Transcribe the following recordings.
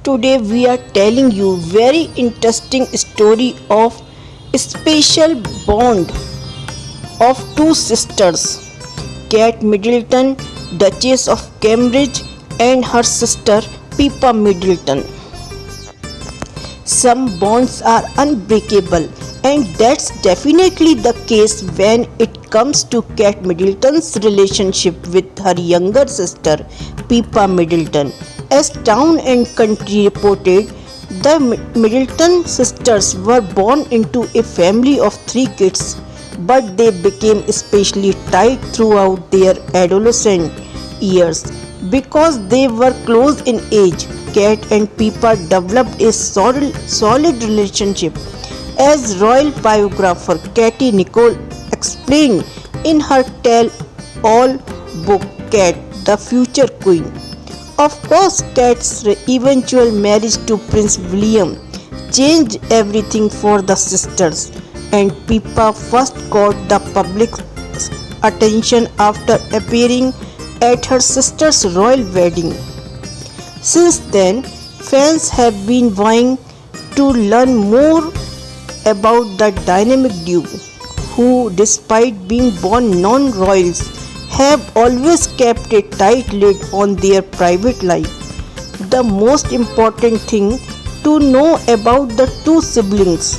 Today we are telling you very interesting story of a special bond of two sisters, Kate Middleton, Duchess of Cambridge, and her sister Pippa Middleton. Some bonds are unbreakable, and that's definitely the case when it comes to Kate Middleton's relationship with her younger sister Pippa Middleton. As Town and Country reported, the Middleton sisters were born into a family of three kids, but they became especially tight throughout their adolescent years because they were close in age. Kate and Pippa developed a solid relationship, as royal biographer Katie Nicholl explained in her tell-all book Kate, the Future Queen. Of course, Kate's eventual marriage to Prince William changed everything for the sisters, and Pippa first caught the public's attention after appearing at her sister's royal wedding. Since then, fans have been vying to learn more about the dynamic duo, who, despite being born non-royals, have always kept a tight lid on their private life. The most important thing to know about the two siblings: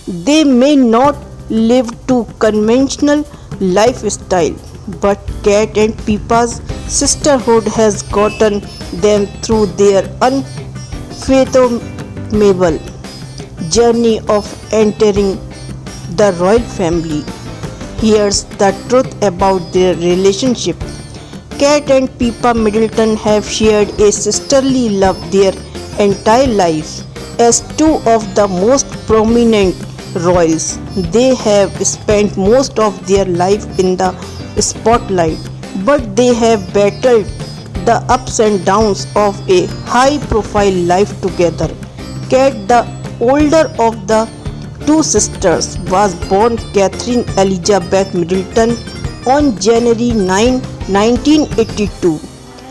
they may not live to conventional lifestyle, but Kate and Pippa's sisterhood has gotten them through their unfathomable journey of entering the royal family. Here's the truth about their relationship. Kate and Pippa Middleton have shared a sisterly love their entire lives. As two of the most prominent royals, they have spent most of their life in the spotlight, but they have battled the ups and downs of a high-profile life together. Kate, the older of the two sisters, was born Catherine Elizabeth Middleton on January 9, 1982.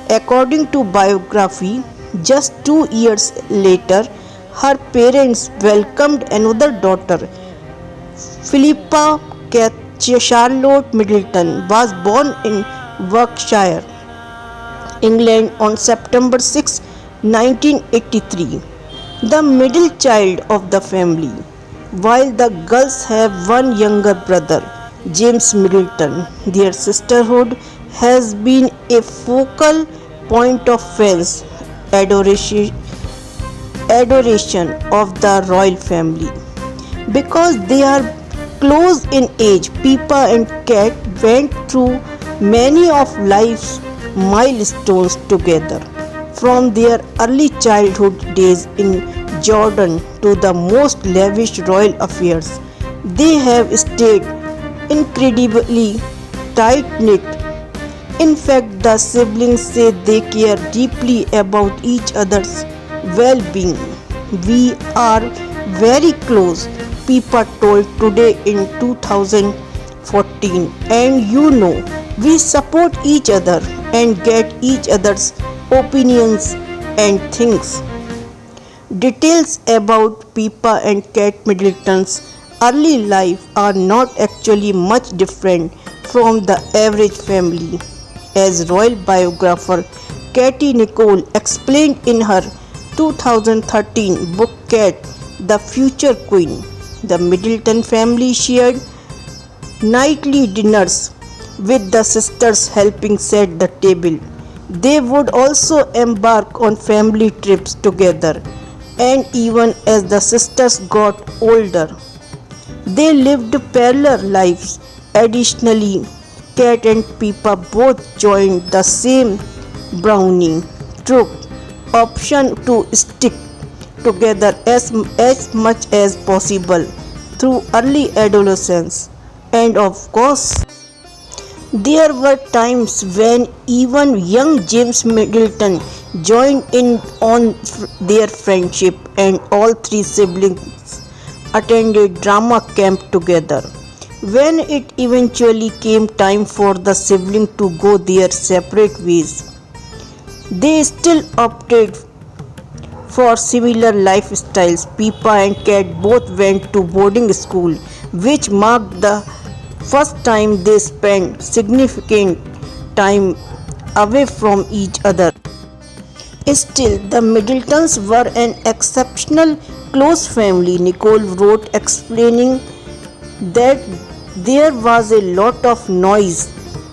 According to biography, just 2 years later, her parents welcomed another daughter. Philippa Charlotte Middleton was born in Berkshire, England on September 6, 1983, the middle child of the family. While the girls have one younger brother, James Middleton, their sisterhood has been a focal point of fans' adoration of the royal family. Because they are close in age, Pippa and Kate went through many of life's milestones together, from their early childhood days in Jordan to the most lavish royal affairs. They have stayed incredibly tight-knit. In fact, the siblings say they care deeply about each other's well-being. "We are very close," Pippa told Today in 2014, "and we support each other and get each other's opinions and things." Details about Pippa and Kate Middleton's early life are not actually much different from the average family, as royal biographer Katie Nicholl explained in her 2013 book Kate, the Future Queen. The Middleton family shared nightly dinners, with the sisters helping set the table. They would also embark on family trips together, and even as the sisters got older, they lived parallel lives. Additionally, Kate and Pippa both joined the same Browning troop option to stick together as much as possible through early adolescence. And of course, there were times when even young James Middleton joined in on their friendship, and all three siblings attended drama camp together. When it eventually came time for the siblings to go their separate ways, they still opted for similar lifestyles. Pippa and Cat both went to boarding school, which marked the first time they spent significant time away from each other. Still, the Middletons were an exceptional close family, Nicole wrote, explaining that there was a lot of noise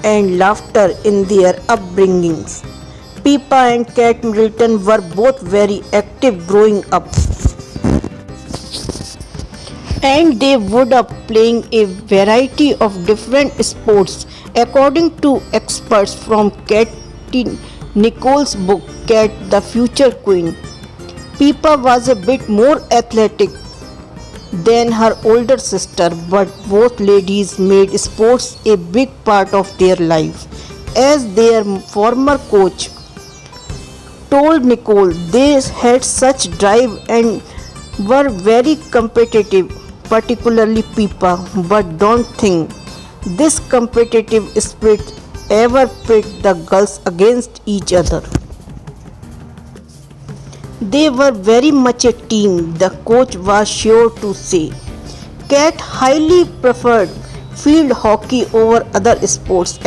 and laughter in their upbringings. Pippa and Cat Middleton were both very active growing up, and they would up playing a variety of different sports. According to experts from Katie Nichols' book Cat the Future Queen, Pippa was a bit more athletic than her older sister, but both ladies made sports a big part of their lives. As their former coach told Nicole, they had such drive and were very competitive, particularly Pippa, but don't think this competitive spirit ever pit the girls against each other. They were very much a team, the coach was sure to say. Cat highly preferred field hockey over other sports.